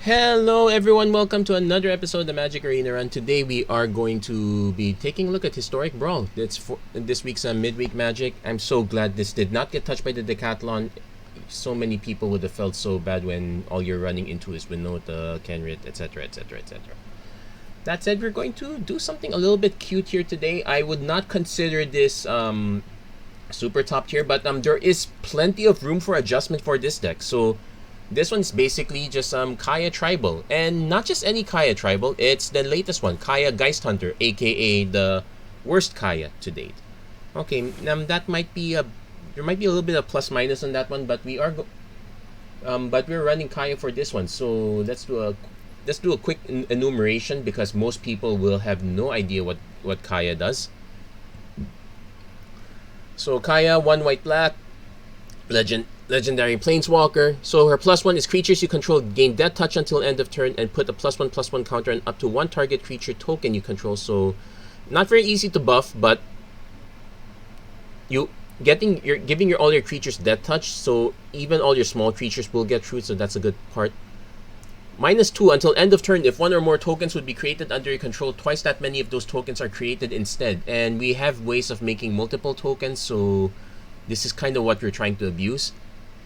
Hello everyone, welcome to another episode of the Magic Arena Run. Today we are going to be taking a look at Historic Brawl. That's for this week's midweek Magic. I'm so glad this did not get touched by the Decathlon. So many people would have felt so bad when all you're running into is Winota, Kenrit, etc, etc, etc. That said, we're going to do something a little bit cute here today. I would not consider this super top tier, but there is plenty of room for adjustment for this deck. So this one's basically just Kaya Tribal, and not just any Kaya Tribal, it's the latest one, Kaya Geist Hunter, aka the worst Kaya to date. Okay, that might be there might be a little bit of plus minus on that one, but but we're running Kaya for this one, so let's do a quick enumeration because most people will have no idea what Kaya does. So Kaya, 1 white black, legendary planeswalker. So her +1 is creatures you control gain death touch until end of turn and put a +1/+1 counter on up to one target creature token you control. So not very easy to buff, but you're giving all your creatures death touch, so even all your small creatures will get through, so that's a good part. -2 until end of turn. If one or more tokens would be created under your control, twice that many of those tokens are created instead. And we have ways of making multiple tokens, so this is kind of what we're trying to abuse.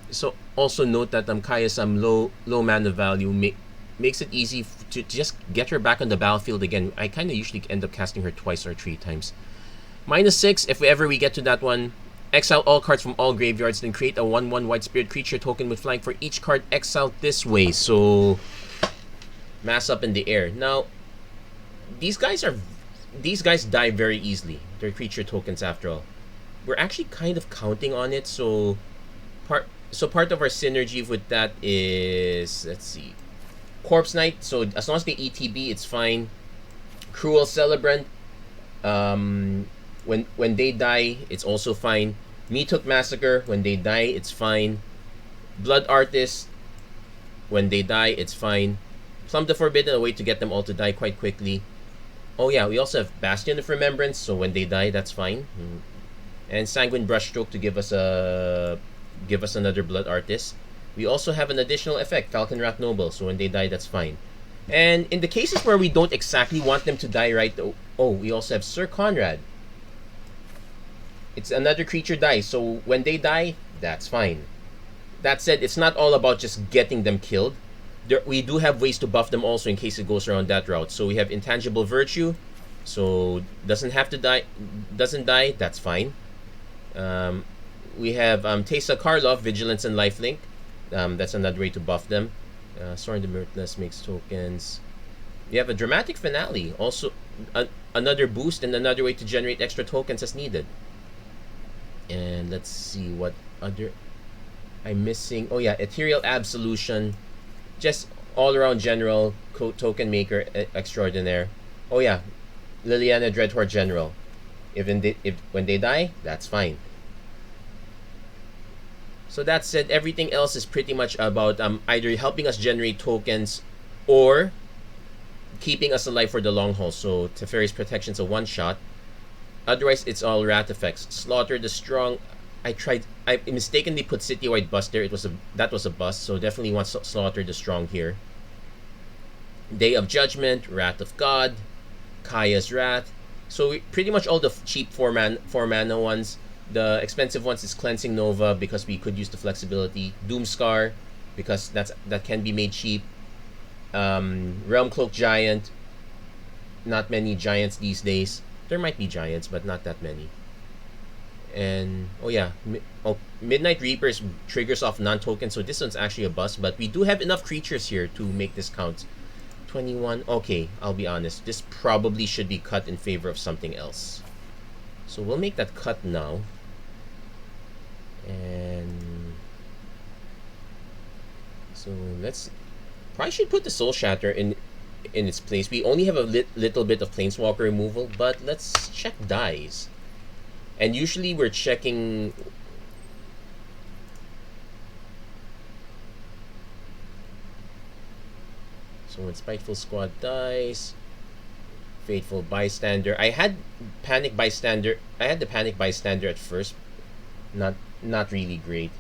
So also note that Kaya's low mana value makes it easy to just get her back on the battlefield again. I kind of usually end up casting her twice or 3 times. -6, if we get to that one, exile all cards from all graveyards, then create a 1/1 white spirit creature token with flying for each card exiled this way. So mass up in the air. Now these guys die very easily. They're creature tokens after all. We're actually kind of counting on it, so part of our synergy with that is, let's see, Corpse Knight. So as long as they ETB, it's fine. Cruel Celebrant, when they die, it's also fine. Meathook Massacre, when they die, it's fine. Blood Artist, when they die, it's fine. Plumb the Forbidden, a way to get them all to die quite quickly. Oh yeah, we also have Bastion of Remembrance, so when they die, that's fine. And Sanguine Brushstroke to give us another Blood Artist. We also have an additional effect, Falcon Rat Noble, so when they die, that's fine. And in the cases where we don't exactly want them to die right, we also have Sir Conrad. It's another creature dies, so when they die, that's fine. That said, it's not all about just getting them killed. We do have ways to buff them also in case it goes around that route. So we have Intangible Virtue, so doesn't die, that's fine. We have Teysa Karlov, Vigilance and Lifelink. That's another way to buff them. Sorin the Mirthless makes tokens. We have a Dramatic Finale, also another boost and another way to generate extra tokens as needed. And let's see what other I'm missing. Oh yeah, Ethereal Absolution, just all around general token maker extraordinaire. Oh yeah, Liliana Dreadhorde General. When they die, that's fine. So that said, everything else is pretty much about either helping us generate tokens or keeping us alive for the long haul. So Teferi's Protection's a one-shot. Otherwise, it's all rat effects. Slaughter the Strong. I mistakenly put Citywide Bust there. That was a bust, so definitely want Slaughter the Strong here. Day of Judgment, Wrath of God, Kaya's Wrath. So pretty much all the cheap 4 mana ones. The expensive ones is Cleansing Nova because we could use the flexibility. Doomscar because that can be made cheap. Realm Cloak Giant. Not many giants these days. There might be giants, but not that many. And oh yeah, Midnight Reapers triggers off non-token, so this one's actually a bust. But we do have enough creatures here to make this count. 21. Okay, I'll be honest. This probably should be cut in favor of something else. So we'll make that cut now. And so probably should put the Soul Shatter in its place. We only have a little bit of Planeswalker removal, but let's check dies. And usually we're checking. So when Spiteful Squad dies, Faithful Bystander. I had the Panic Bystander at first. Not really great.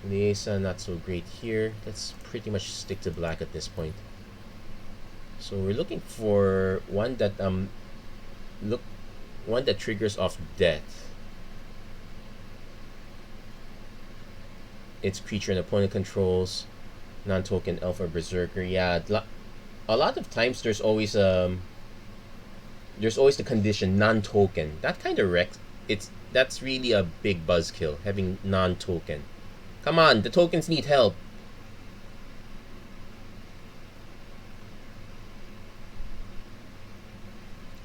Liesa, not so great here. Let's pretty much stick to black at this point. So we're looking for one that one that triggers off death. Its creature and opponent controls, non-token elf or berserker. Yeah, a lot of times there's always the condition non-token. That kind of wrecks. That's really a big buzzkill, having non-token. Come on, the tokens need help.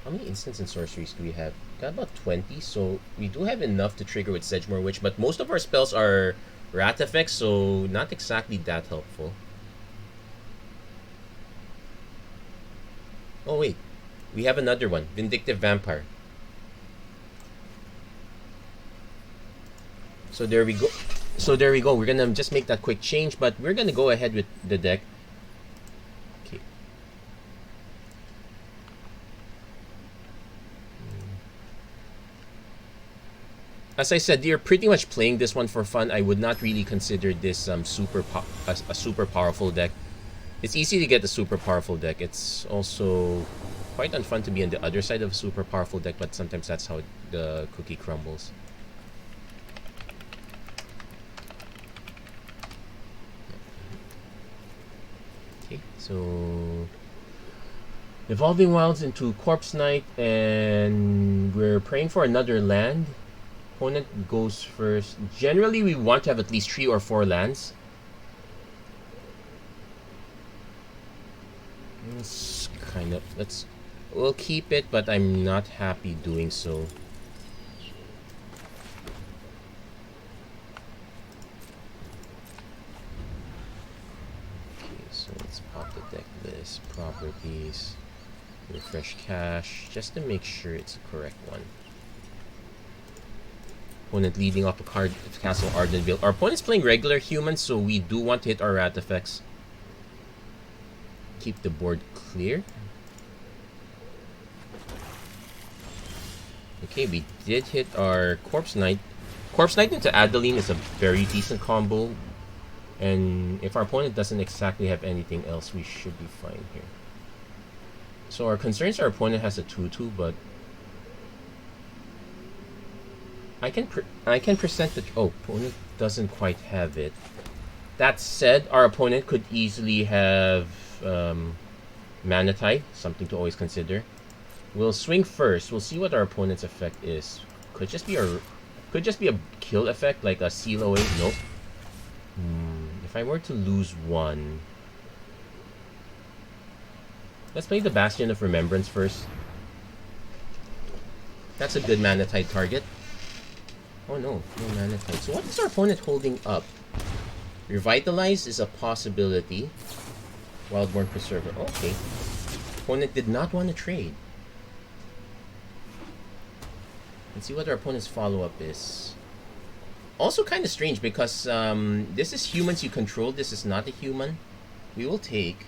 How many instants and sorceries do we have? Got about 20, so we do have enough to trigger with Sedgemoor Witch, but most of our spells are rat effects, so not exactly that helpful. Oh wait, we have another one, Vindictive Vampire. So there we go. We're gonna just make that quick change, but we're gonna go ahead with the deck. Okay. As I said, you're pretty much playing this one for fun. I would not really consider this a super powerful deck. It's easy to get the super powerful deck. It's also quite unfun to be on the other side of a super powerful deck, but sometimes that's how the cookie crumbles. Okay, so Evolving Wilds into Corpse Knight, and we're praying for another land. Opponent goes first. Generally, we want to have at least 3 or 4 lands. We'll keep it, but I'm not happy doing so. Okay, so let's pop the deck list, properties, refresh cache, just to make sure it's the correct one. Opponent leading off a card to Castle Ardenville. Our opponent's playing regular humans, so we do want to hit our rat effects. Keep the board clear. Okay, we did hit our Corpse Knight. Corpse Knight into Adeline is a very decent combo. And if our opponent doesn't exactly have anything else, we should be fine here. So our concerns, our opponent has a 2/2, but I can present the... Oh, opponent doesn't quite have it. That said, our opponent could easily have Manatite, something to always consider. We'll swing first. We'll see what our opponent's effect is. Could just be a kill effect, like a seal away. Nope. If I were to lose one, let's play the Bastion of Remembrance first. That's a good Manatite target. Oh no, no Manatite. So what is our opponent holding up? Revitalize is a possibility. Wildborn Preserver. Okay. Opponent did not want to trade. Let's see what our opponent's follow-up is. Also kind of strange because this is humans you control. This is not a human. We will take.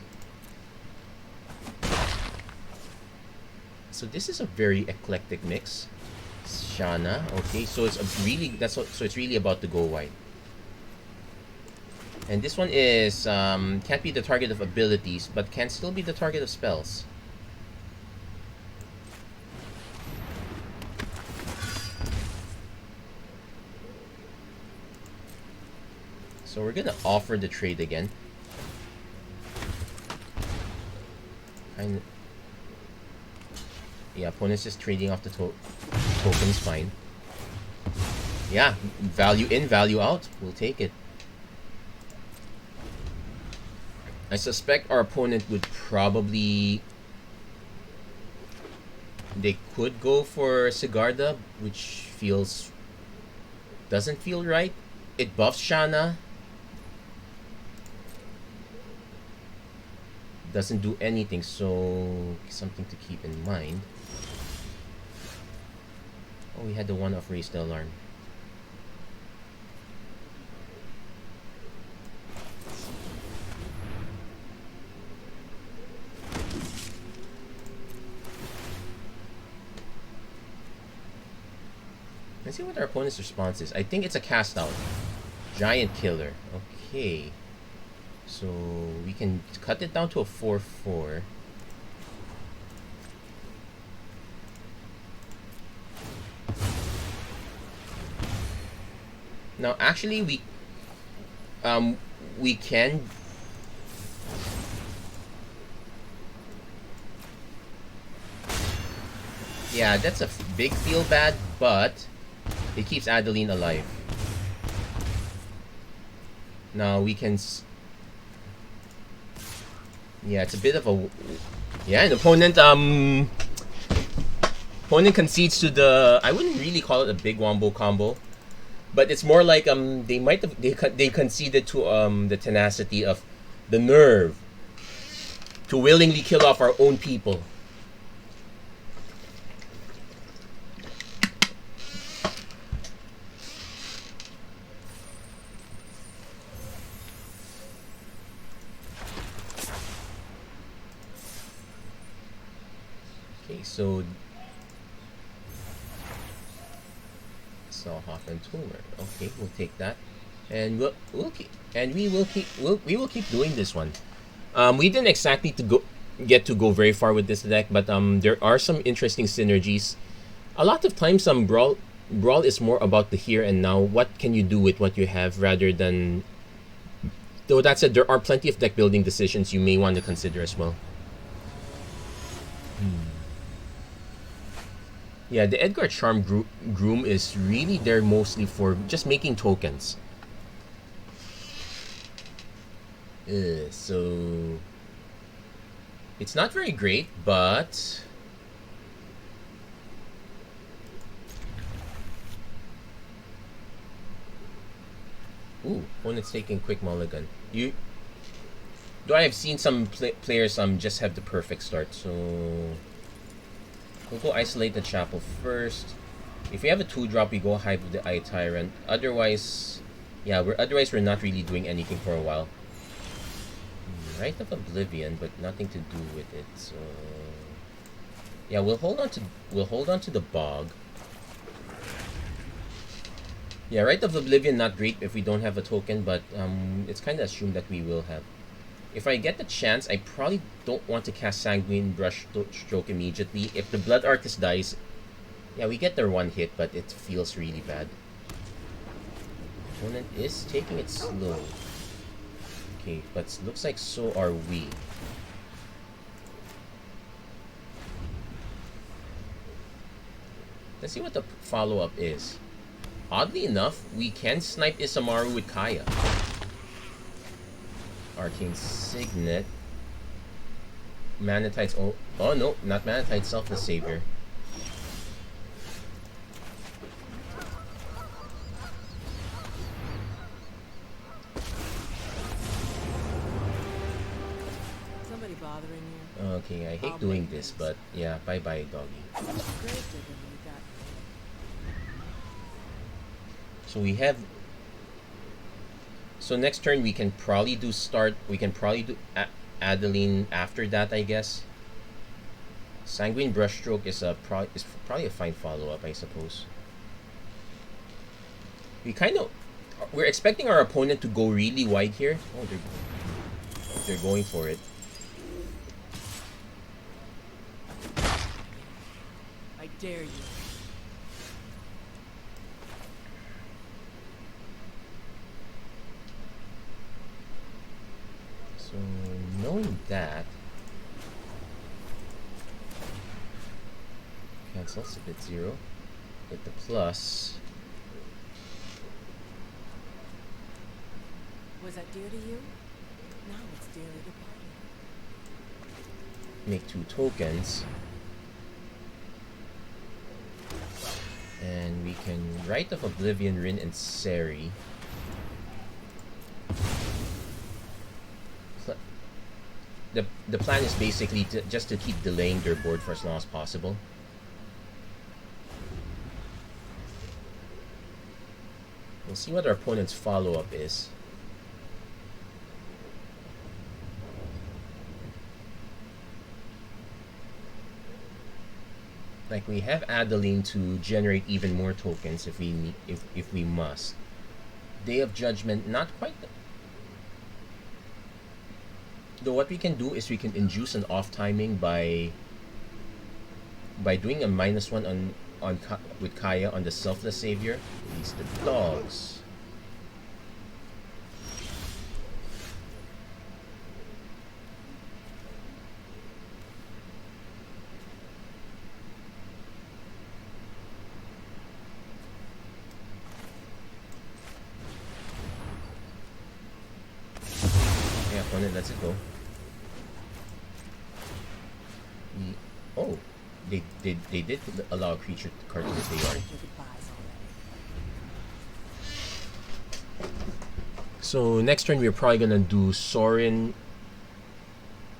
So this is a very eclectic mix. Shana. Okay, so it's it's really about to go wide. And this one is can't be the target of abilities, but can still be the target of spells. So we're gonna offer the trade again. Yeah, opponent's just trading off the tokens, fine. Yeah, value in, value out. We'll take it. I suspect our opponent would probably... They could go for Sigarda, which doesn't feel right. It buffs Shana. Doesn't do anything, so something to keep in mind. Oh, we had the one-off raise the alarm. Let's see what our opponent's response is. I think it's a cast out. Giant Killer. Okay. So we can cut it down to a 4/4. Now actually we can yeah, that's a big feel bad, but it keeps Adeline alive. Now we can yeah, it's a bit of a yeah, an opponent concedes to the I wouldn't really call it a big wombo combo, but it's more like they might have they conceded to the tenacity of the nerve to willingly kill off our own people. Okay, so Salhoff and Tumor. Okay, we'll take that, and we will keep doing this one. We didn't exactly get to go very far with this deck, but there are some interesting synergies. A lot of times, Brawl is more about the here and now. What can you do with what you have, rather than. Though that said, there are plenty of deck building decisions you may want to consider as well. Yeah, the Edgar Charm Groom is really there mostly for just making tokens. So it's not very great, but ooh, opponent's taking quick mulligan. Though I have seen some players just have the perfect start, so we'll go isolate the chapel first. If we have a 2-drop, we go Hive with the Eye Tyrant. Otherwise, yeah, we're not really doing anything for a while. Rite of Oblivion, but nothing to do with it. So yeah, we'll hold on to the Bog. Yeah, Rite of Oblivion not great if we don't have a token, but it's kind of assumed that we will have. If I get the chance, I probably don't want to cast Sanguine Brushstroke immediately. If the Blood Artist dies, yeah, we get their one hit, but it feels really bad. Opponent is taking it slow. Okay, but looks like so are we. Let's see what the follow-up is. Oddly enough, we can snipe Isamaru with Kaya. Arcane Signet. Manatite's oh no, not Manatite, Selfless Savior. Somebody bothering you? Okay, I hate doing this, but yeah, bye-bye, doggy. So we have. So next turn we can probably do Adeline after that, I guess. Sanguine Brushstroke is probably a fine follow-up, I suppose. We're expecting our opponent to go really wide here. Oh, they're going for it. I dare you. So knowing that, cancel submit 0. Get the plus. Was that dear to you? Now it's dearly departed. Make 2 tokens. And we can Rite of Oblivion, Rin, and Seri. The plan is basically just to keep delaying their board for as long as possible. We'll see what our opponent's follow-up is. Like, we have Adeline to generate even more tokens if we must. Day of Judgment, not quite. Though what we can do is we can induce an off timing by doing a -1 with Kaya on the Selfless Savior. Release the dogs. Yeah, opponent lets it go. Oh, they did allow a creature card to hit the yard. So next turn we're probably gonna do Sorin.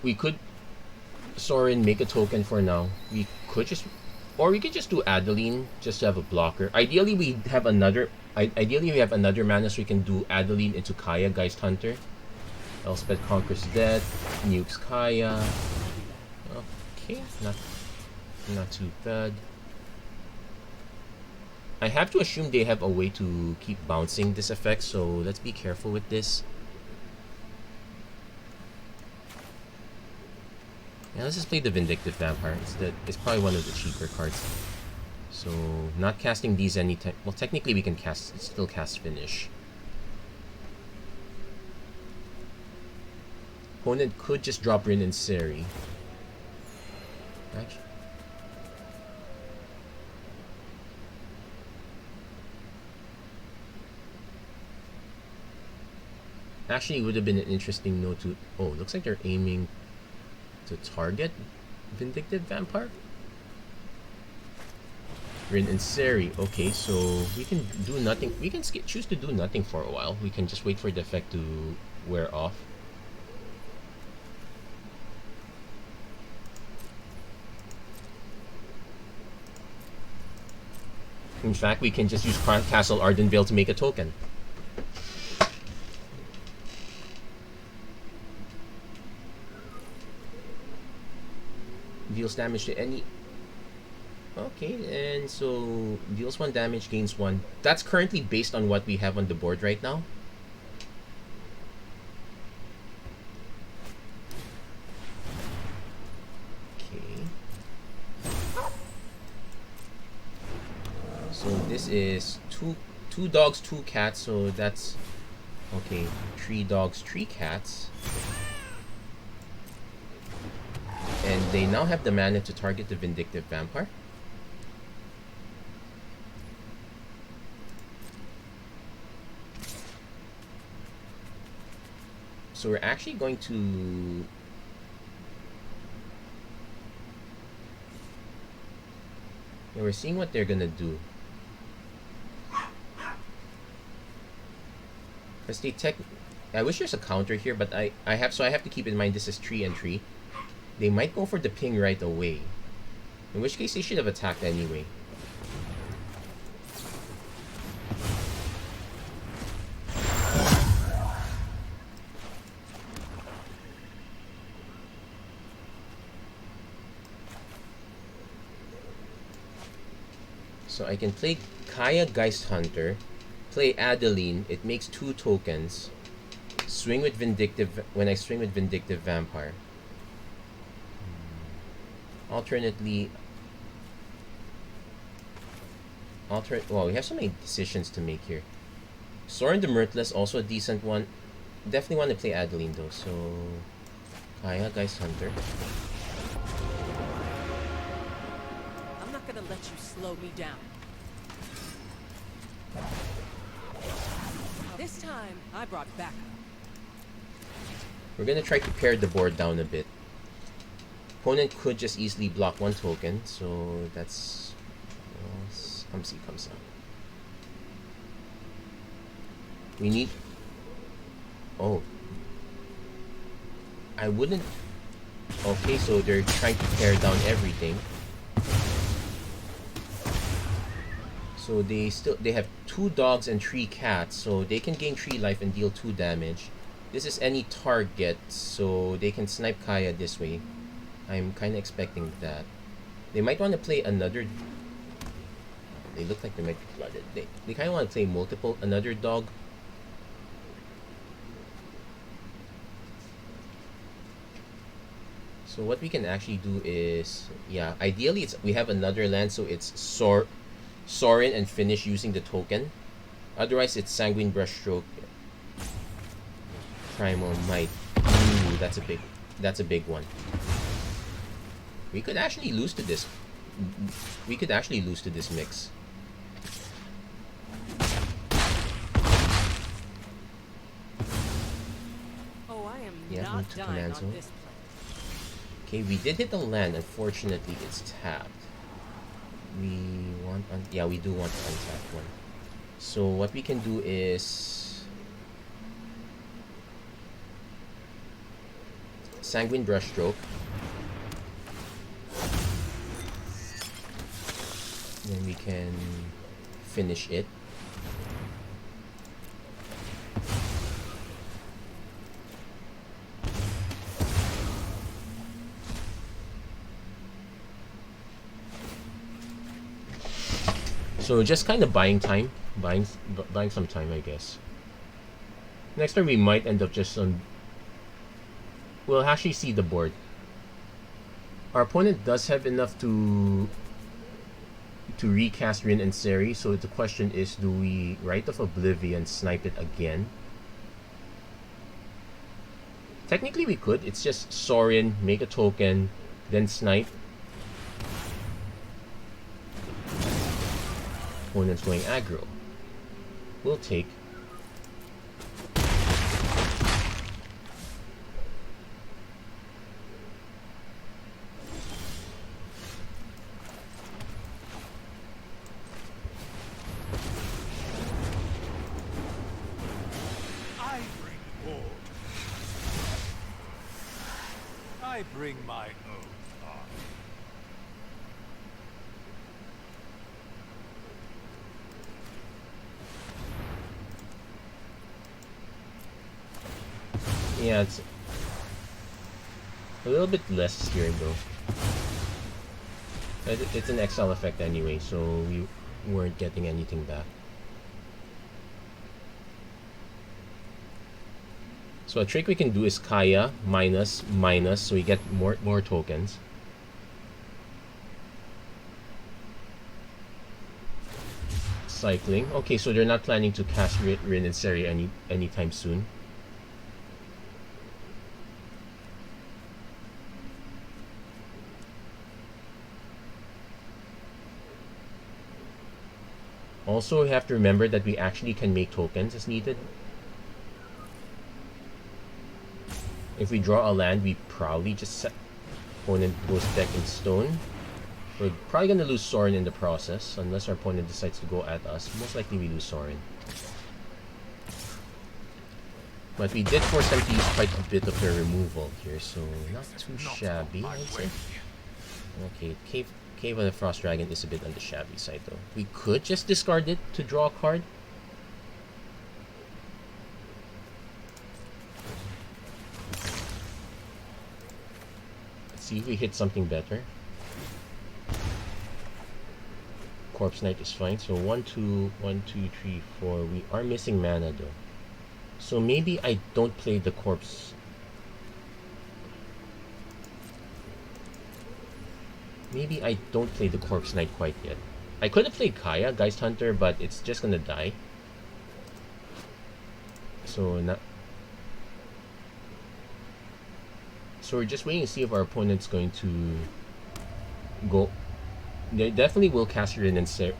We could Sorin, make a token for now. We could just, or we could just do Adeline just to have a blocker. Ideally we have another. Ideally we have another mana so we can do Adeline into Kaya, Geist Hunter. Elspeth conquers death, nukes Kaya. Okay, not too bad. I have to assume they have a way to keep bouncing this effect, so let's be careful with this. Yeah, let's just play the Vindictive Vampire. It's probably one of the cheaper cards. So not casting these anytime. Well, technically we can still cast Finish. Opponent could just drop Rin and Seri. Actually, it would have been an interesting note to. Oh, looks like they're aiming to target Vindictive Vampire. Rin and Seri. Okay, so we can do nothing. We can choose to do nothing for a while. We can just wait for the effect to wear off. In fact, we can just use Castle Ardenvale to make a token. Deals damage to any. Okay, and so deals 1 damage, gains 1. That's currently based on what we have on the board right now. So this is two dogs, 2 cats, so that's okay. 3 dogs, 3 cats. And they now have the mana to target the Vindictive Vampire. So we're actually going to we're seeing what they're gonna do. Because I wish there's a counter here, but I have to keep in mind this is 3 and 3. They might go for the ping right away. In which case they should have attacked anyway. So I can play Kaya, Geist Hunter, play Adeline, it makes 2 tokens. Swing with Vindictive when I swing with Vindictive Vampire. Alternately, well, we have so many decisions to make here. Sorin the Mirthless, also a decent one. Definitely want to play Adeline though, so Kaya, Geist Hunter. I'm not gonna let you slow me down. This time, I brought backup. We're gonna try to pare the board down a bit. Opponent could just easily block 1 token, so that's come see, comes out. We need. Oh, I wouldn't. Okay, so they're trying to pare down everything. So they have 2 dogs and 3 cats, so they can gain 3 life and deal 2 damage. This is any target, so they can snipe Kaya this way. I'm kind of expecting that. They might want to play another. They look like they might be flooded. They kind of want to play another dog. So what we can actually do is, yeah, ideally we have another land, so it's Sorin and finish using the token. Otherwise, it's Sanguine Brushstroke, Primal Might. Ooh, that's a big one. We could actually lose to this. We could actually lose to this mix. Oh, I am Yeah, not move to dying command on zone. this plane. Okay, we did hit the land. Unfortunately, it's tapped. We want, yeah, we do want to untap one. So what we can do is Sanguine Brushstroke. Then we can finish it. So just kind of buying time, buying some time, I guess. Next turn we might end up just on. We'll actually see the board. Our opponent does have enough to recast Rin and Seri, so the question is, do we Rite of Oblivion snipe it again? Technically we could. It's just Sorin, make a token, then snipe. Opponent's going aggro. We'll take. I bring war. I bring my own army. Yeah, it's a little bit less here though. It's an XL effect anyway, so we weren't getting anything back. So a trick we can do is Kaya minus, so we get more tokens. Cycling. Okay, so they're not planning to cast Rin and Seri anytime soon. Also, we have to remember that we actually can make tokens as needed. If we draw a land, we probably just set opponent goes deck in stone. We're probably gonna lose Sorin in the process, unless our opponent decides to go at us. Most likely we lose Sorin. But we did force them to use quite a bit of their removal here, so not too shabby, I'd say. Okay, Cave of the Frost Dragon is a bit on the shabby side though. We could just discard it to draw a card. Let's see if we hit something better. Corpse Knight is fine. So 1, 2, 1, 2, 3, 4. We are missing mana though. So maybe I don't play the Corpse. Maybe I don't play the Corpse Knight quite yet. I could have played Kaya, Geist Hunter, but it's just gonna die. So we're just waiting to see if our opponent's going to go. They definitely will cast Rin and Seri.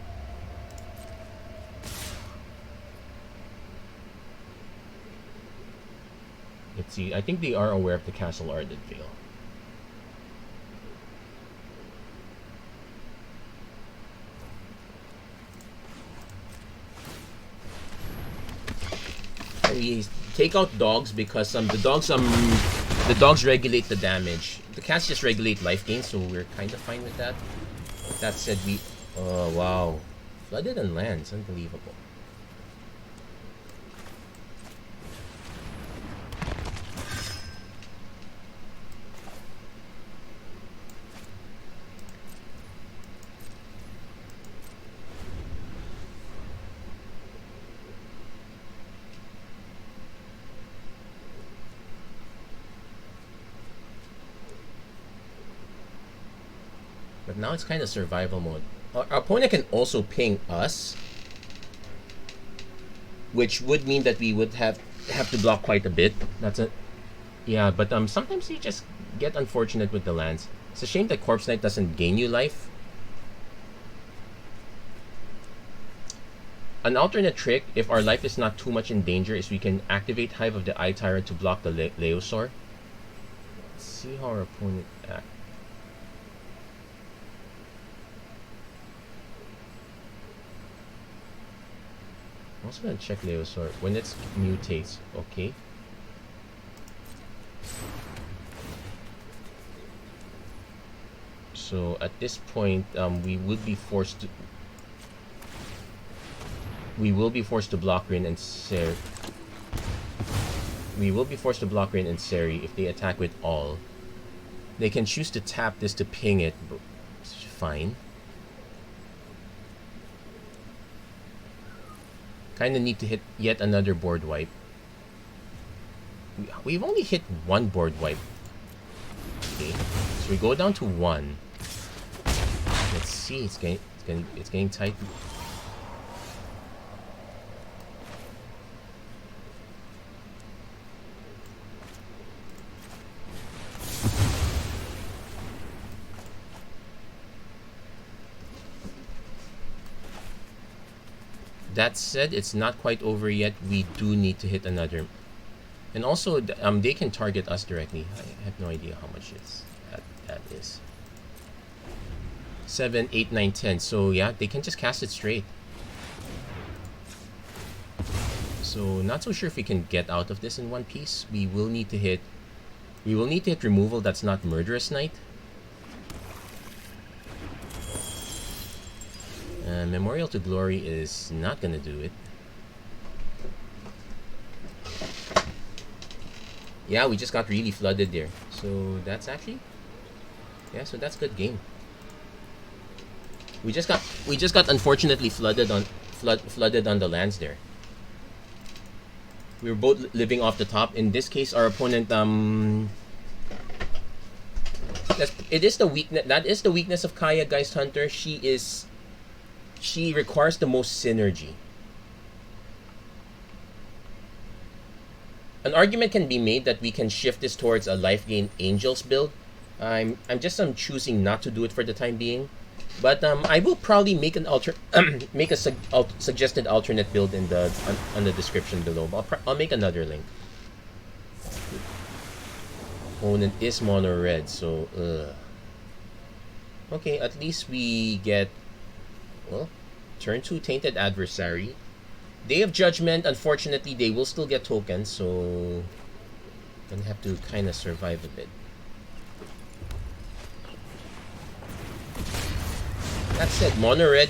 Let's see. I think they are aware of the Castle Ardent Vale. We take out dogs because the dogs regulate the damage. The cats just regulate life gain, so we're kind of fine with that. That said, oh wow, flooded and lands, unbelievable. But now it's kind of survival mode. Our opponent can also ping us, which would mean that we would have to block quite a bit. That's it. Yeah, but sometimes you just get unfortunate with the lands. It's a shame that Corpse Knight doesn't gain you life. An alternate trick, if our life is not too much in danger, is we can activate Hive of the Eye Tyrant to block the Leosaur. Let's see how our opponent acts. I'm also gonna check Leosaur when it mutates. Okay. So at this point, we will be forced to block Rin and Seri. We will be forced to block Rin and Seri if they attack with all. They can choose to tap this to ping it, but it's fine. Kinda need to hit yet another board wipe. We've only hit one board wipe. Okay, so we go down to 1. Let's see, it's getting tight. That said, it's not quite over yet. We do need to hit another. And also, they can target us directly. I have no idea how much that is. 7, 8, 9, 10. So yeah, they can just cast it straight. So not so sure if we can get out of this in one piece. We will need to hit removal that's not Murderous Knight. Memorial to Glory is not gonna do it. Yeah, we just got really flooded there. So that's actually, yeah, so that's good game. We just got unfortunately flooded on the lands there. We were both living off the top. In this case, our opponent that is the weakness of Kaya, Geist Hunter. She requires the most synergy. An argument can be made that we can shift this towards a life gain Angels build. I'm choosing not to do it for the time being, but I will probably make make a suggested alternate build in on the description below. I'll make another link. Opponent is mono red, so okay. At least we get, well, turn 2 Tainted Adversary. Day of Judgment, unfortunately, they will still get tokens, so gonna have to kind of survive a bit. That said, mono red,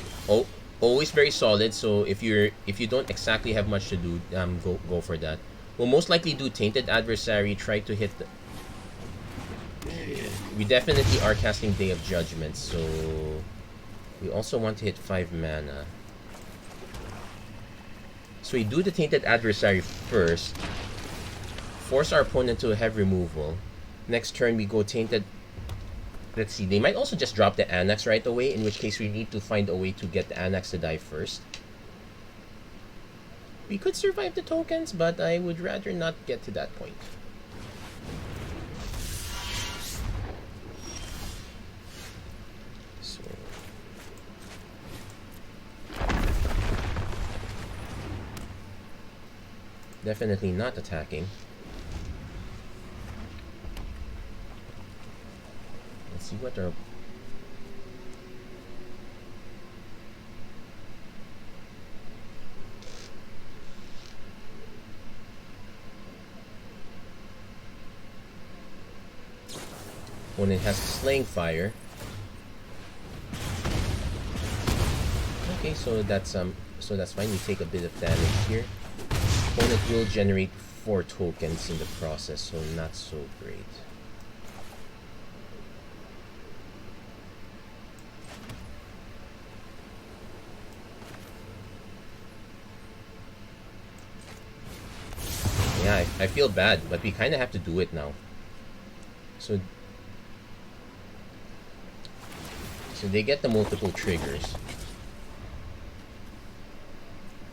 always very solid. So if you don't exactly have much to do, go for that. We'll most likely do Tainted Adversary. Try to hit the. We definitely are casting Day of Judgment, so we also want to hit 5 mana. So we do the Tainted Adversary first. Force our opponent to have removal. Next turn we go Tainted. Let's see, they might also just drop the Annex right away, in which case we need to find a way to get the Annex to die first. We could survive the tokens, but I would rather not get to that point. Definitely not attacking. Let's see what our... Opponent has Slaying Fire. Okay, so that's fine. We take a bit of damage here. Opponent will generate 4 tokens in the process, so not so great. Yeah, I feel bad, but we kind of have to do it now. So So they get the multiple triggers.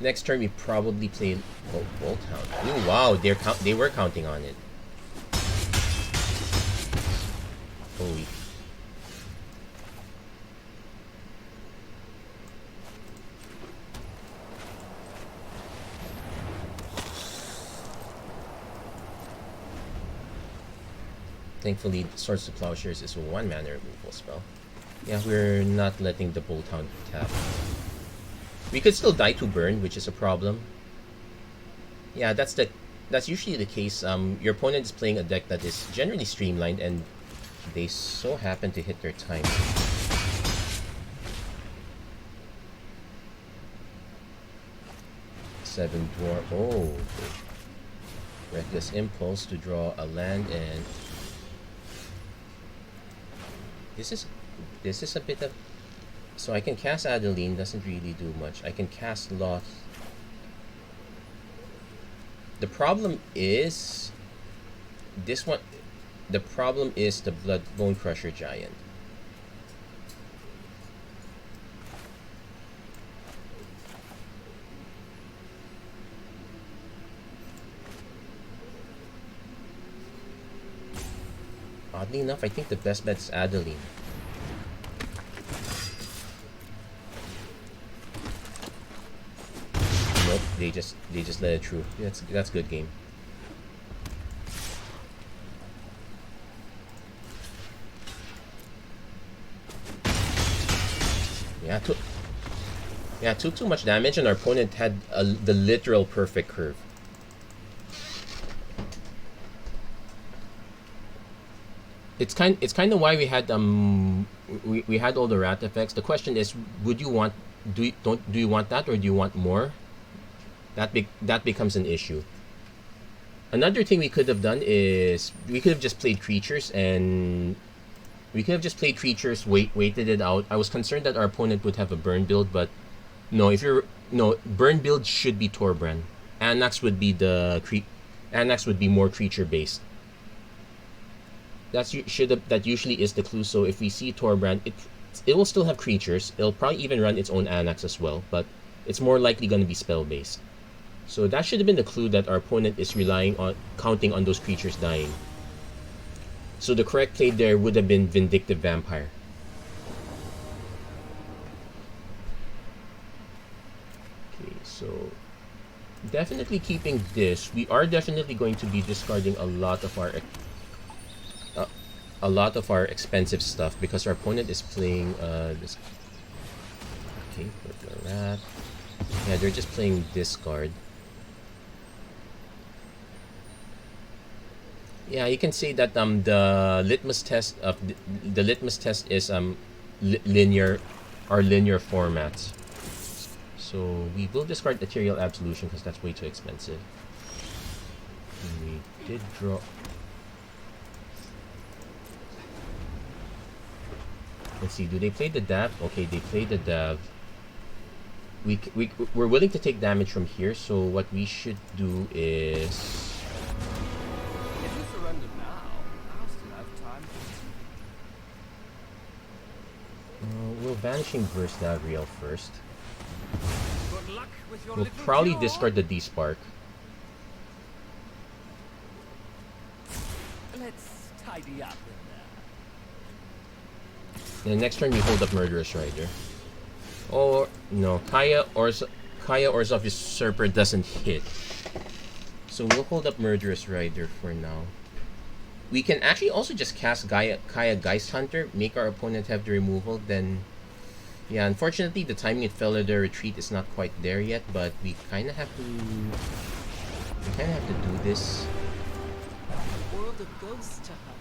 Next turn we probably play Bolt Hound. Ooh, wow, they were counting on it. Holy. Thankfully, Swords to Plowshares is a 1-mana removal spell. Yeah, we're not letting the Bolt Hound tap. We could still die to burn, which is a problem. Yeah, that's usually the case. Your opponent is playing a deck that is generally streamlined, and they so happen to hit their time. Seven Dwarf. Oh, Reckless Impulse to draw a land, and this is a bit of. So I can cast Adeline, doesn't really do much. I can cast Loth. The problem is this one. The problem is the Bone Crusher Giant. Oddly enough, I think the best bet is Adeline. Nope, they just let it through. That's good game. Took too much damage, and our opponent had the literal perfect curve. It's kind of why we had we had all the rat effects. The question is, would you want do you want that, or do you want more? That becomes an issue. Another thing we could have done is we could have just played creatures, and waited it out. I was concerned that our opponent would have a burn build, but no. Burn build should be Torbran. Anax would be more creature based. That usually is the clue. So if we see Torbran, it will still have creatures. It'll probably even run its own Anax as well, but it's more likely going to be spell based. So that should have been the clue that our opponent is counting on those creatures dying. So the correct play there would have been Vindictive Vampire. Okay, so definitely keeping this. We are definitely going to be discarding a lot of our expensive stuff because our opponent is playing this. Okay, put that. Yeah, they're just playing discard. Yeah, you can say that the litmus test is linear formats. So we will discard Ethereal Absolution because that's way too expensive. And we did draw. Let's see, do they play the Dav? Okay, they play the Dav. We're willing to take damage from here, so what we should do is. We'll Vanishing Burst Davriel first. We'll probably discard the D-Spark. Let's tidy up in there. And next turn we hold up Murderous Rider. Or no, Kaya Orzhov Usurper doesn't hit. So we'll hold up Murderous Rider for now. We can actually also just cast Kaya Geist Hunter, make our opponent have the removal, then yeah, unfortunately the timing at Felidar Retreat is not quite there yet, but we kinda have to do this. World of ghosts to help.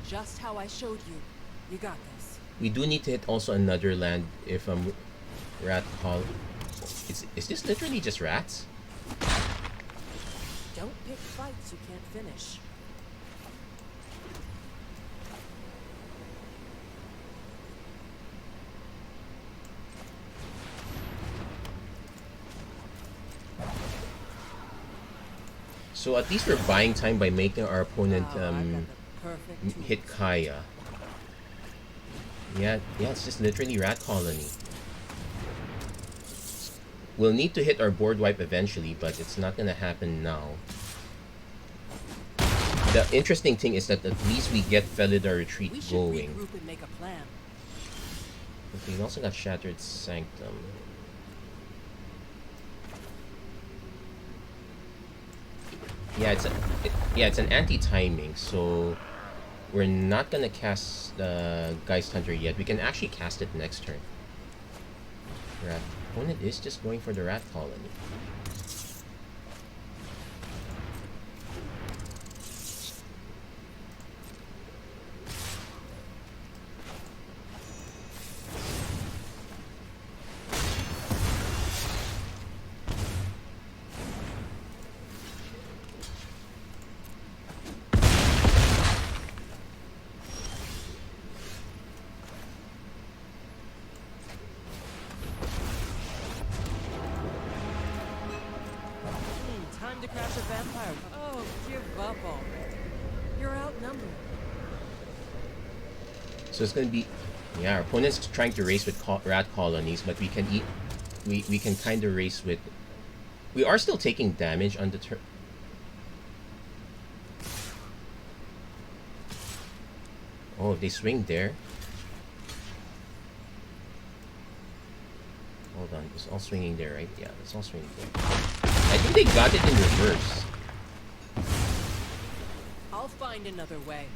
Just how I showed you. You got this. We do need to hit also another land if Rat Hall. Is this literally just rats? Don't pick fights you can't finish. So at least we're buying time by making our opponent Perfect tool. hit Kaya. Yeah, it's just literally rat colony. We'll need to hit our board wipe eventually, but it's not gonna happen now. The interesting thing is that at least we get Felidar Retreat We should going. regroup and make a plan. Okay, we also got Shattered Sanctum. Yeah, it's an anti-timing, so we're not gonna cast Geist Hunter yet. We can actually cast it next turn. Rat opponent is just going for the rat colony. Time to crash a vampire. Oh, give up already. You're outnumbered. So it's gonna be, yeah, our opponent's trying to race with rat colonies, but we can we can kind of race with. We are still taking damage on the turn. Oh, they swing there. Hold on, it's all swinging there, right? Yeah, it's all swinging there. I think they got it in reverse. I'll find another way.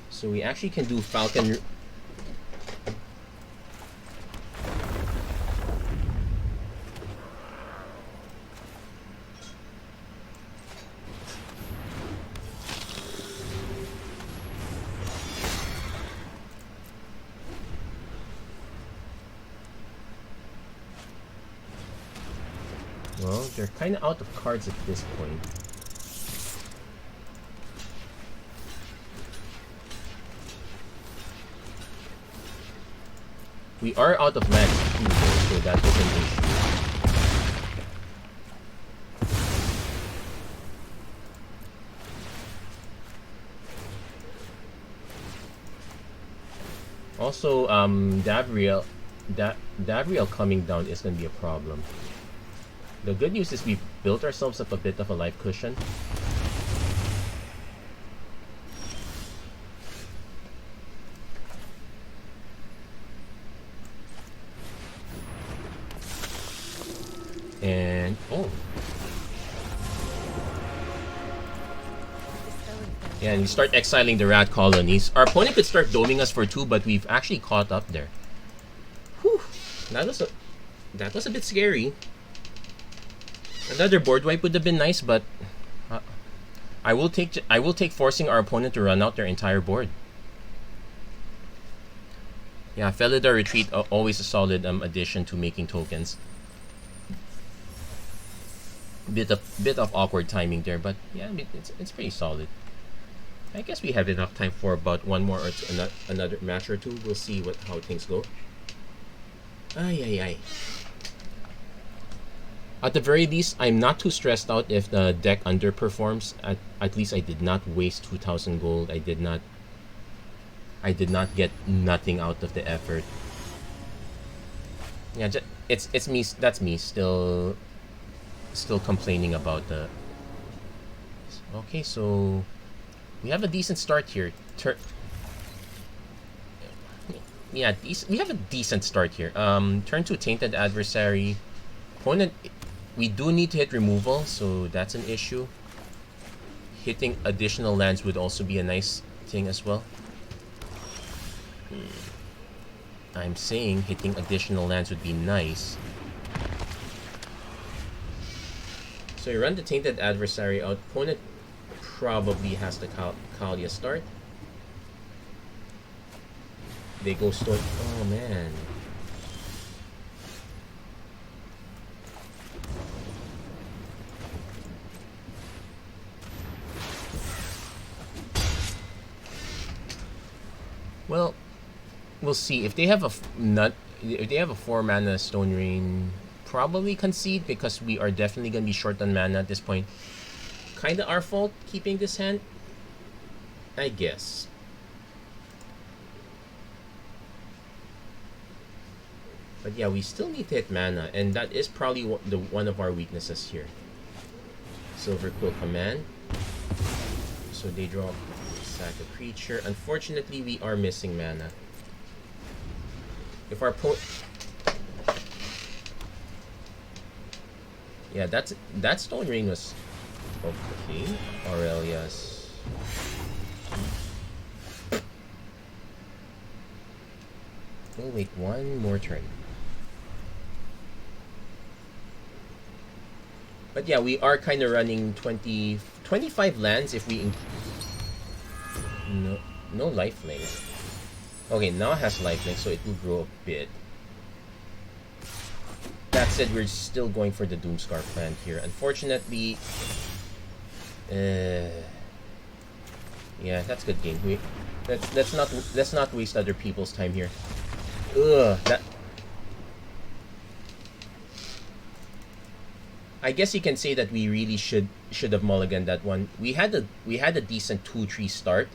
So we actually can do Falcon. Well, they're kind of out of cards at this point. We are out of lands too, though, so that is an issue. Also, Davriel coming down is going to be a problem. The good news is we built ourselves up a bit of a life cushion. And oh, yeah, and we start exiling the rat colonies. Our opponent could start doming us for 2, but we've actually caught up there. Whew, that was a bit scary. Another board wipe would have been nice, but I will take forcing our opponent to run out their entire board. Yeah, Felidar Retreat always a solid addition to making tokens. Bit of awkward timing there, but yeah, I mean, it's pretty solid. I guess we have enough time for about one more or another match or two. We'll see how things go. Ay. At the very least, I'm not too stressed out if the deck underperforms. At least I did not waste 2,000 gold. I did not get nothing out of the effort. Yeah, it's me. That's me still complaining about the. Okay, so we have a decent start here. Yeah, we have a decent start here. Turn 2 Tainted Adversary. Opponent. We do need to hit removal, so that's an issue. Hitting additional lands would also be a nice thing as well. I'm saying hitting additional lands would be nice. So you run the Tainted Adversary out. Opponent probably has the Kalia start. They go Storm. Oh man. Well, we'll see. If they have a 4-mana Stone Rain, probably concede because we are definitely gonna be short on mana at this point. kind of our fault keeping this hand, I guess. But yeah, we still need to hit mana, and that is probably one of our weaknesses here. Silver Quill Command. So they draw, sack a creature. Unfortunately, we are missing mana. If our yeah, that Stone Ring was okay. Aurelia's. We'll wait one more turn. But yeah, we are kind of running 25 lands if we no lifelink. Okay, now it has lifelink, so it will grow a bit. That said, we're still going for the Doomscar plant here. Unfortunately, yeah, that's good game. Let's not waste other people's time here. Ugh, that. I guess you can say that we really should have mulliganed that one. We had a decent 2-3 start,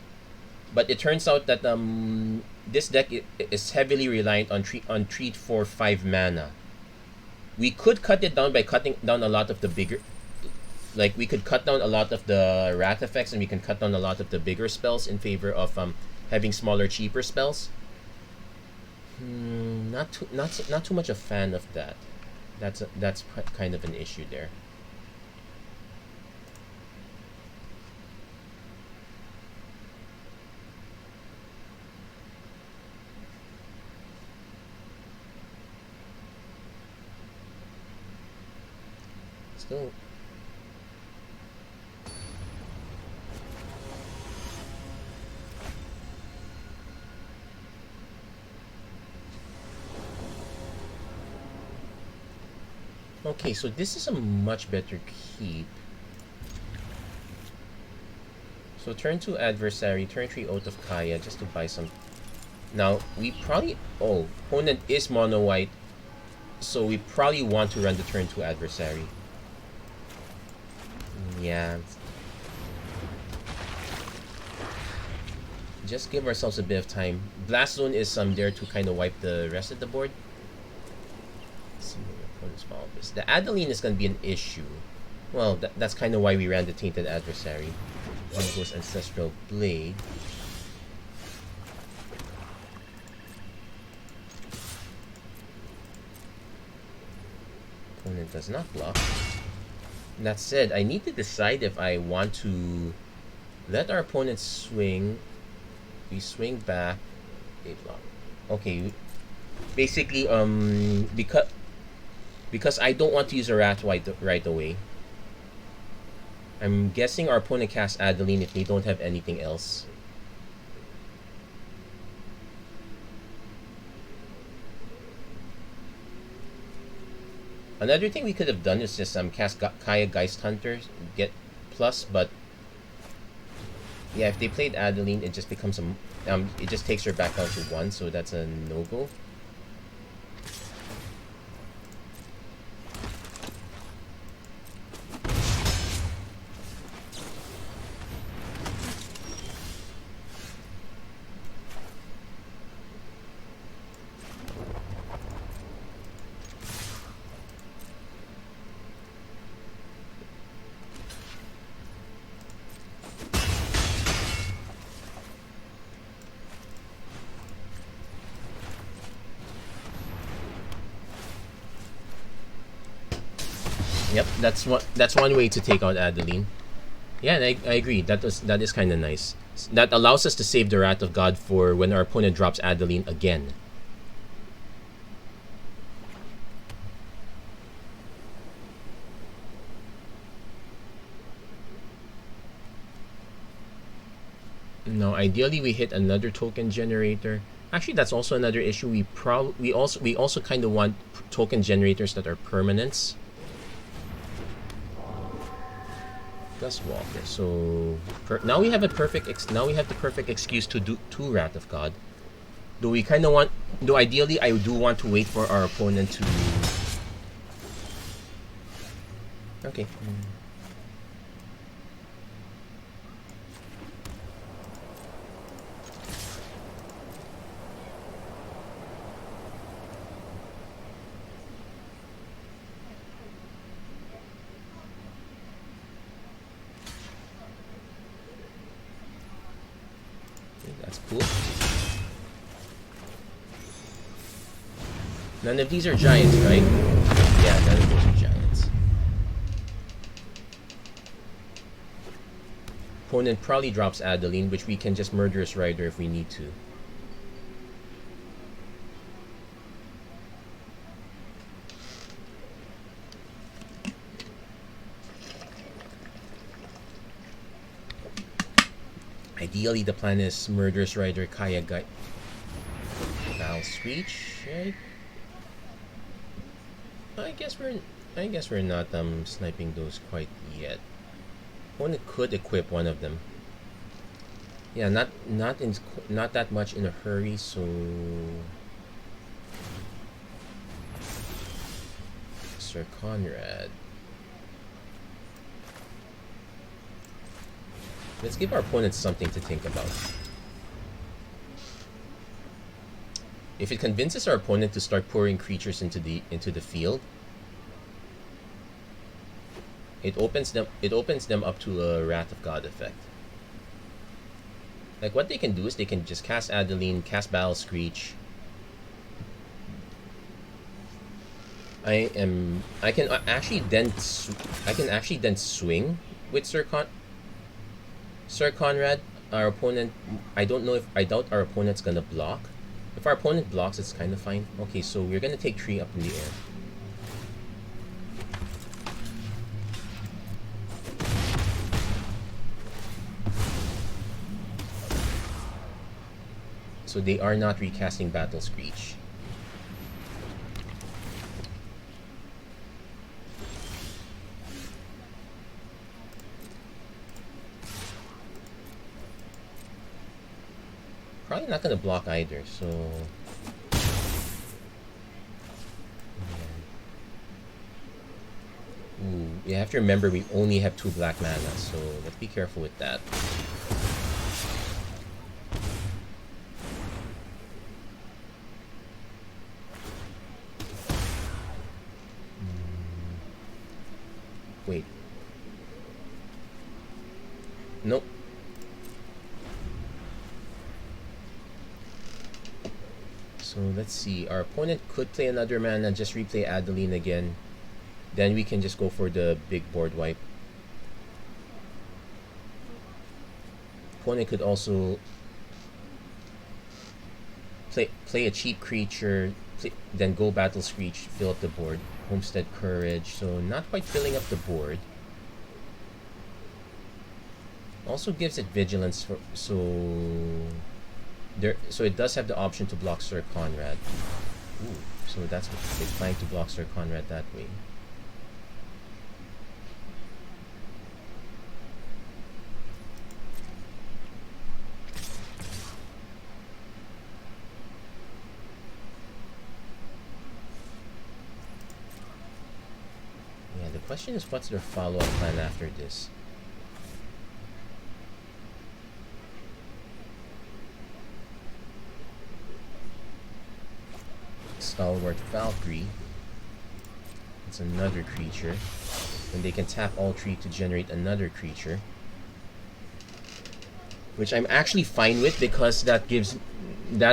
but it turns out that this deck is heavily reliant on 3, 4, 5 mana. We could cut it down by cutting down a lot of the bigger, like we could cut down a lot of the wrath effects, and we can cut down a lot of the bigger spells in favor of having smaller, cheaper spells. Not too much a fan of that. That's kind of an issue there. Still. Okay, so this is a much better keep. So turn 2 adversary, turn 3 Oath of Kaya just to buy some. Now we probably opponent is mono white, so we probably want to run the turn 2 adversary. Yeah. Just give ourselves a bit of time. Blast Zone is there to kind of wipe the rest of the board. The Adeline is going to be an issue. Well, that's kind of why we ran the Tainted Adversary. One goes Ancestral Blade. Opponent does not block. That said, I need to decide if I want to let our opponent swing. We swing back. They block. Okay. Basically, because I don't want to use a Wrath right away. I'm guessing our opponent casts Adeline if they don't have anything else. Another thing we could have done is just cast Kaya Geist Hunter, get plus, but yeah, if they played Adeline, it just becomes it just takes her back down to 1, so that's a no-go. Yep, that's one way to take out Adeline. Yeah, and I agree. That is kind of nice. That allows us to save the Wrath of God for when our opponent drops Adeline again. No, ideally we hit another token generator. Actually, that's also another issue. We also kind of want token generators that are permanents. Walker. So now we have the perfect excuse to do 2 Wrath of God. Do we kind of want? Do ideally I do want to wait for our opponent to. Okay. That's cool. None of these are giants, right? Yeah, none of those are giants. Opponent probably drops Adeline, which we can just Murderous Rider if we need to. Ideally, the plan is Murderous Rider, Kaya Guy, Val Screech, right? I guess we're not sniping those quite yet. Opponent could equip one of them. Yeah, not that much in a hurry, so Sir Conrad. Let's give our opponents something to think about. If it convinces our opponent to start pouring creatures into the field, it opens them up to a Wrath of God effect. Like what they can do is they can just cast Adeline, cast Battle Screech. I can actually then swing with Sir Conrad. Our opponent, I doubt our opponent's gonna block. If our opponent blocks, it's kind of fine. Okay, so we're gonna take 3 up in the air. So they are not recasting Battle Screech. Probably not gonna block either, so ooh, you have to remember we only have 2 black mana, so let's be careful with that. Wait. Nope. So let's see. Our opponent could play another mana, just replay Adeline again. Then we can just go for the big board wipe. Opponent could also play a cheap creature, then go Battle Screech, fill up the board. Homestead Courage, so not quite filling up the board. Also gives it vigilance, so it does have the option to block Sir Conrad. Ooh, so that's what they're trying to block Sir Conrad that way. Yeah, the question is what's their follow-up plan after this? Stalwart Valkyrie. It's another creature. And they can tap all 3 to generate another creature. Which I'm actually fine with because that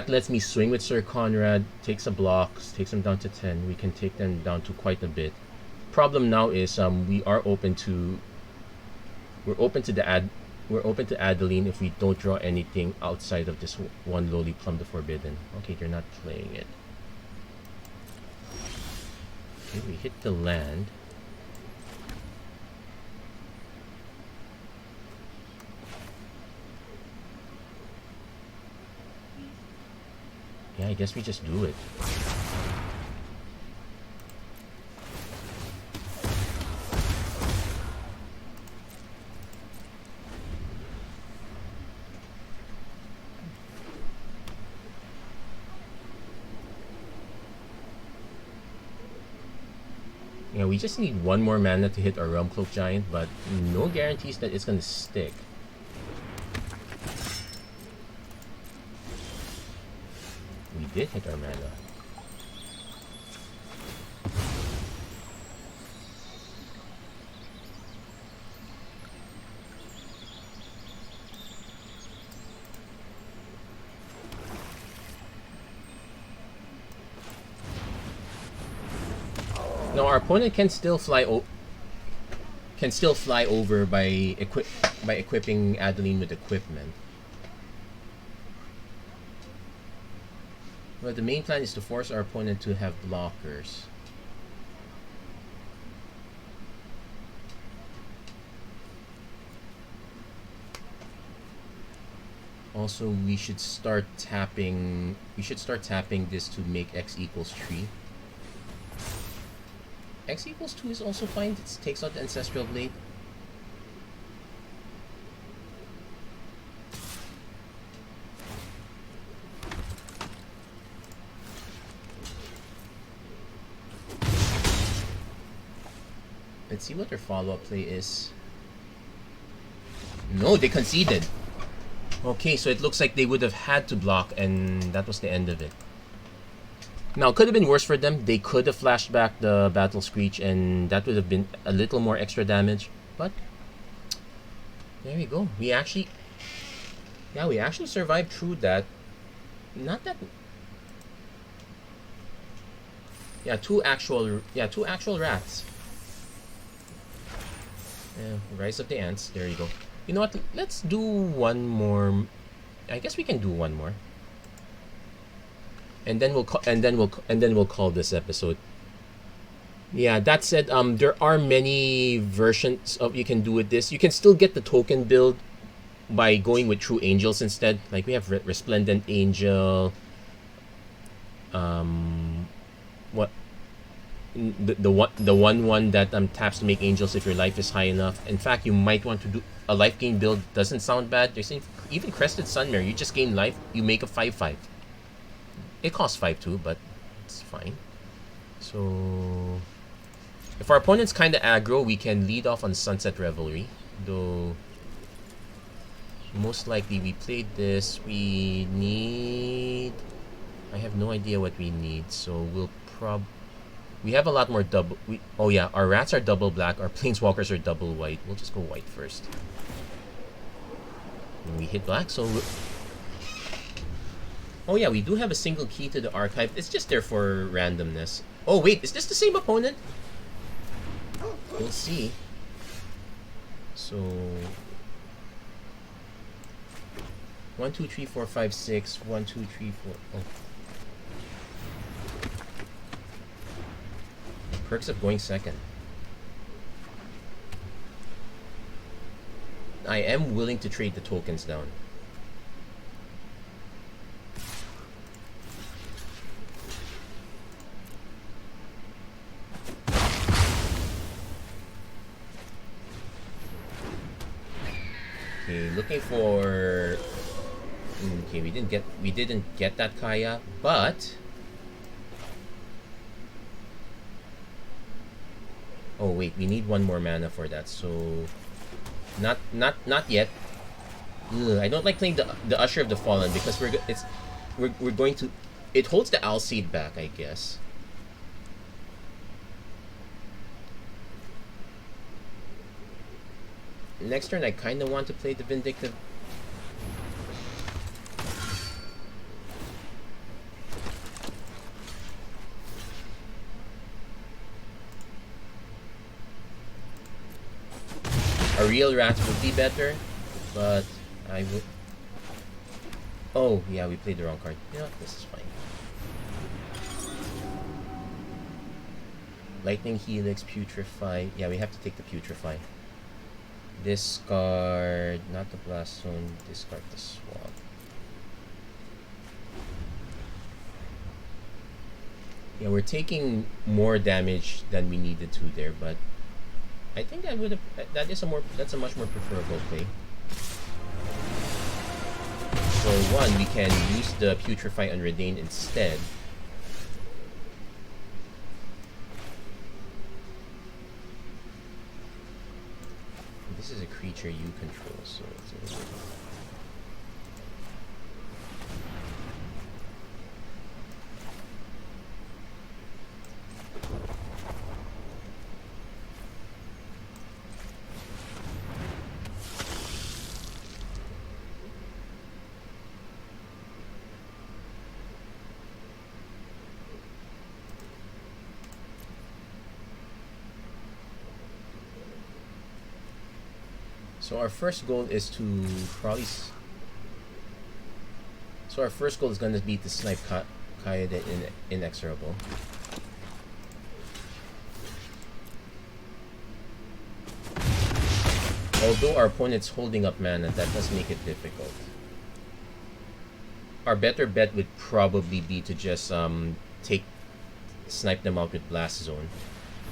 lets me swing with Sir Conrad, takes a block, takes them down to 10. We can take them down to quite a bit. Problem now is we're open to Adeline if we don't draw anything outside of this one Lowly Plum the Forbidden. Okay, they're not playing it. Okay, we hit the land. Yeah, I guess we just do it. Yeah, we just need 1 more mana to hit our Realm Cloak Giant, but no guarantees that it's gonna stick. We did hit our mana. Now our opponent can still fly over by equipping Adeline with equipment. But the main plan is to force our opponent to have blockers. Also, we should start tapping this to make x equals 3. X equals 2 is also fine. It takes out the Ancestral Blade. Let's see what their follow-up play is. No, they conceded. Okay, so it looks like they would have had to block, and that was the end of it. Now, it could have been worse for them. They could have flashed back the Battle Screech, and that would have been a little more extra damage. But there we go. We actually survived through that. Not that. Yeah, two actual rats. Yeah, Rise of the Ants. There you go. You know what? Let's do one more. I guess we can do one more. And then we'll call this episode. Yeah, that said, there are many versions of you can do with this. You can still get the token build by going with True Angels instead. Like we have Resplendent Angel. What? The one that taps to make angels if your life is high enough. In fact, you might want to do a life gain build. Doesn't sound bad. They're saying even Crested Sunmare, you just gain life, you make a 5/5. It costs 5 too, but it's fine. So if our opponent's kind of aggro, we can lead off on Sunset Revelry. Though most likely we played this. We need. I have no idea what we need, so we'll we have a lot more double. Oh yeah, our rats are double black. Our planeswalkers are double white. We'll just go white first. And we hit black, so. Oh yeah, we do have a single key to the archive. It's just there for randomness. Oh wait, is this the same opponent? We'll see. So 1, 2, 3, 4, 5, 6. 1, 2, 3, 4. Oh. Perks of going second. I am willing to trade the tokens down. Okay, looking for. Okay, we didn't get that Kaya, but. Oh wait, we need one more mana for that, so not yet. Ugh, I don't like playing the Usher of the Fallen because we're going to. It holds the Alseed back, I guess. Next turn, I kind of want to play the Vindictive. A real rat would be better, but I would. Oh yeah, we played the wrong card. You know what? This is fine. Lightning Helix, Putrefy. Yeah, we have to take the Putrefy. Discard, not the Blast Zone. Discard the Swamp. Yeah, we're taking more damage than we needed to there, but I think that would have. That's a much more preferable play. For one, we can use the Putrefy on Redain instead. This is a creature you control, so it's a little bit. So our first goal is to probably... So our first goal is going to be to snipe Kaya the Inexorable. Although our opponent's holding up mana, that does make it difficult. Our better bet would probably be to just snipe them out with Blast Zone.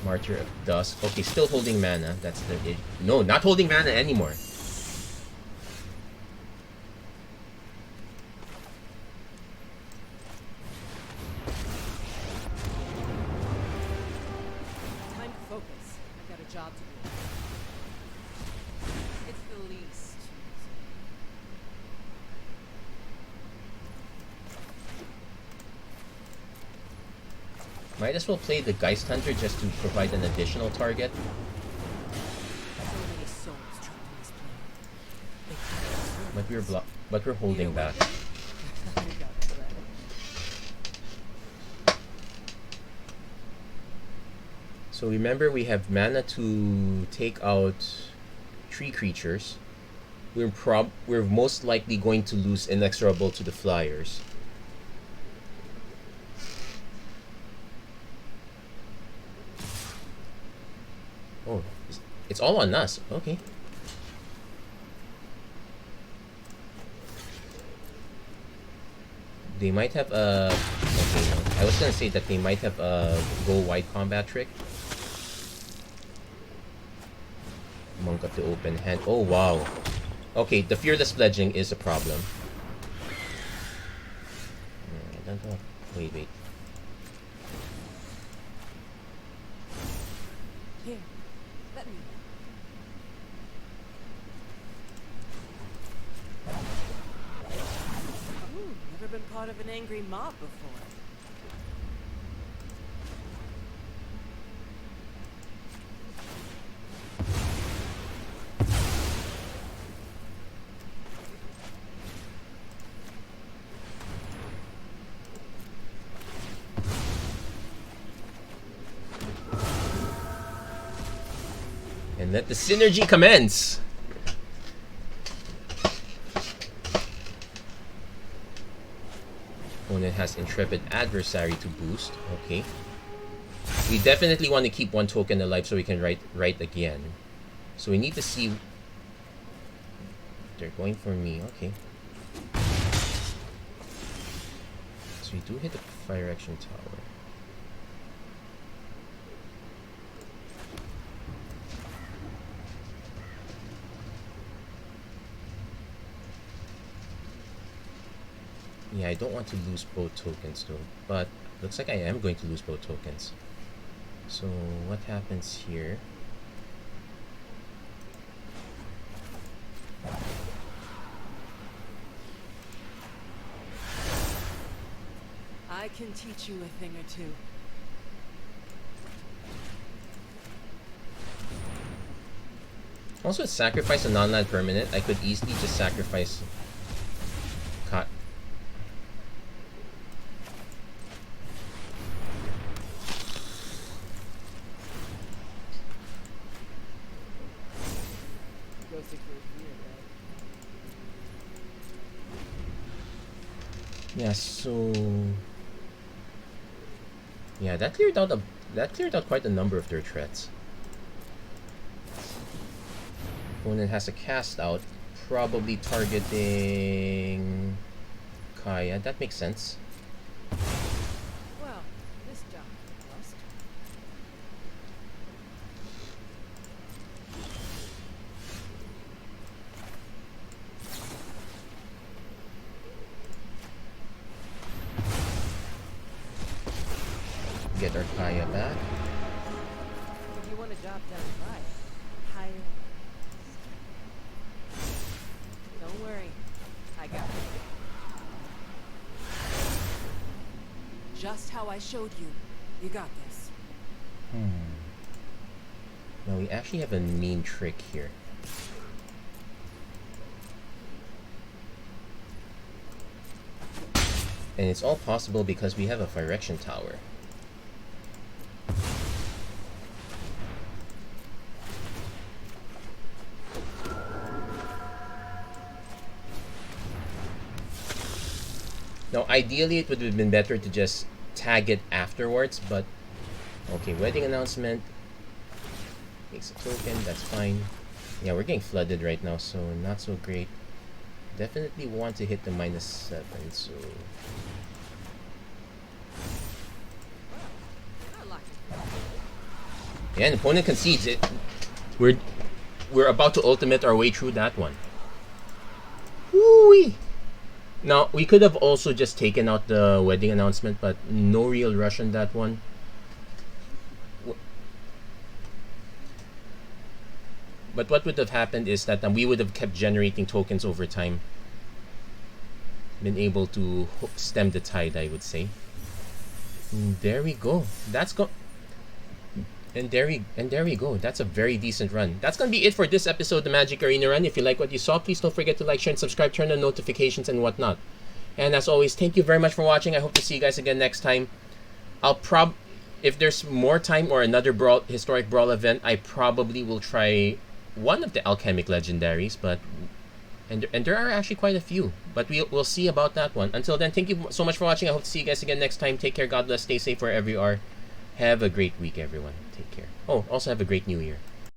Martyr of Dusk. Okay, still holding mana. That's the... No, not holding mana anymore. Time to focus. I've got a job to do. It's the least. Might as well play the Geist Hunter just to provide an additional target. So many souls trapped in this plane. But we're holding back. I got it right. So remember, we have mana to take out 3 creatures. We're most likely going to lose Inexorable to the Flyers. Oh, it's all on us. Okay. They might have a... Okay, no. I was gonna say that they might have a go wide combat trick. Monk of the open hand. Oh, wow. Okay, the Fearless Pledging is a problem. I don't know. Wait. Here, let me. Ooh, never been part of an angry mob before. And let the synergy commence! Opponent has Intrepid Adversary to boost. Okay. We definitely want to keep 1 token alive so we can write again. So we need to see... They're going for me. Okay. So we do hit the Fire Action Tower. Yeah, I don't want to lose both tokens though, but looks like I am going to lose both tokens. So what happens here? I can teach you a thing or two. Also, sacrifice a non-land permanent. I could easily just sacrifice cut. Yeah, so yeah, that cleared out quite a number of their threats. Opponent has a cast out, probably targeting Kaya. That makes sense. Well, this job lost. Get our Kaya back. If you want a job done right, hire. Don't worry, I got it. Just how I showed you. You got this. Now we actually have a mean trick here. And it's all possible because we have a Phyrexian Tower. Now, ideally, it would have been better to just tag it afterwards, but okay, wedding announcement. Makes a token, that's fine. Yeah, we're getting flooded right now, so not so great. Definitely want to hit the -7, so... Yeah, an opponent concedes it. We're about to ultimate our way through that one. Woo-wee! Now, we could have also just taken out the wedding announcement, but no real rush on that one. But what would have happened is that we would have kept generating tokens over time. Been able to stem the tide, I would say. And there we go. And there we go. That's a very decent run. That's gonna be it for this episode of the Magic Arena Run. If you like what you saw, please don't forget to like, share, and subscribe. Turn on notifications and whatnot. And as always, thank you very much for watching. I hope to see you guys again next time. If there's more time or another historic Brawl event, I probably will try one of the Alchemic Legendaries, but and there are actually quite a few, but we'll see about that one. Until then, thank you so much for watching. I hope to see you guys again next time. Take care, God bless, stay safe wherever you are. Have a great week, everyone. Take care. Oh, also have a great new year.